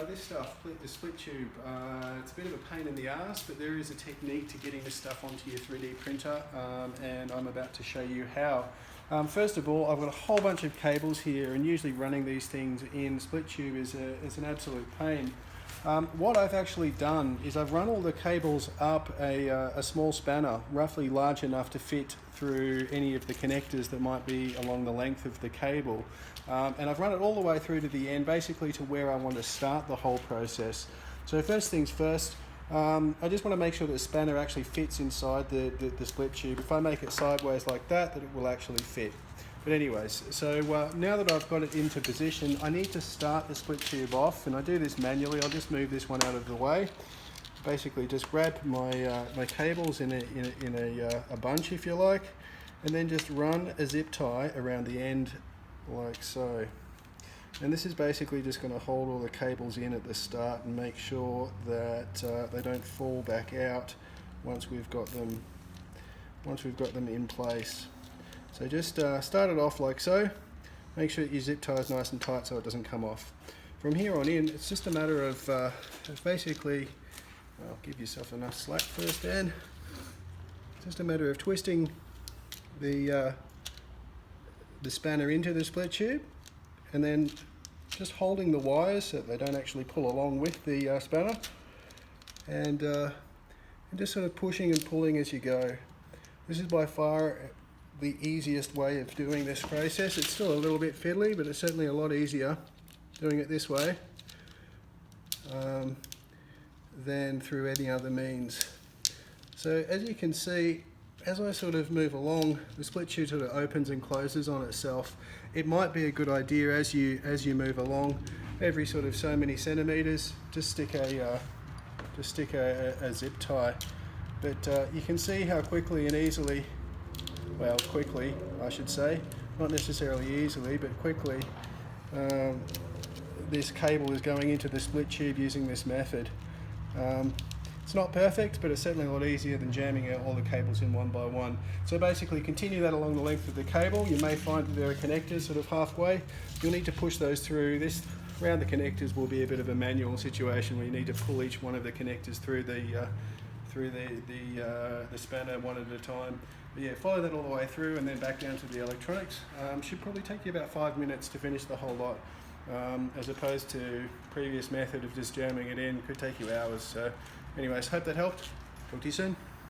this stuff, the split tube, it's a bit of a pain in the ass, but there is a technique to getting this stuff onto your 3D printer, and I'm about to show you how. First of all, I've got a whole bunch of cables here, and usually running these things in split tube is an absolute pain. What I've actually done is I've run all the cables up a small spanner, roughly large enough to fit through any of the connectors that might be along the length of the cable. And I've run it all the way through to the end, basically to where I want to start the whole process. So first things first, I just want to make sure that the spanner actually fits inside the split tube. If I make it sideways like that it will actually fit. But anyways, so now that I've got it into position, I need to start the split tube off, and I do this manually. I'll just move this one out of the way. Basically just grab my my cables in a bunch, if you like, and then just run a zip tie around the end like so. And this is basically just going to hold all the cables in at the start and make sure that they don't fall back out once we've got them in place. So just start it off like so. Make sure that your zip tie is nice and tight so it doesn't come off. From here on in, it's just a matter of basically, well, give yourself enough slack first, Dan. It's just a matter of twisting the spanner into the split tube, and then just holding the wires so that they don't actually pull along with the spanner, and just sort of pushing and pulling as you go. This is by far the easiest way of doing this process. It's still a little bit fiddly, but it's certainly a lot easier doing it this way than through any other means. So as you can see, as I sort of move along, the split tube sort of opens and closes on itself. It might be a good idea as you move along, every sort of so many centimeters, just stick a zip tie. But you can see how quickly and easily, well, quickly I should say, not necessarily easily, but quickly, this cable is going into the split tube using this method. It's not perfect, but it's certainly a lot easier than jamming out all the cables in one by one. So basically continue that along the length of the cable. You may find that there are connectors sort of halfway. You'll need to push those through. This around the connectors will be a bit of a manual situation where you need to pull each one of the connectors through the spanner one at a time. But yeah, follow that all the way through and then back down to the electronics. Should probably take you about 5 minutes to finish the whole lot, as opposed to previous method of just jamming it in. Could take you hours. So anyways, hope that helped. Talk to you soon.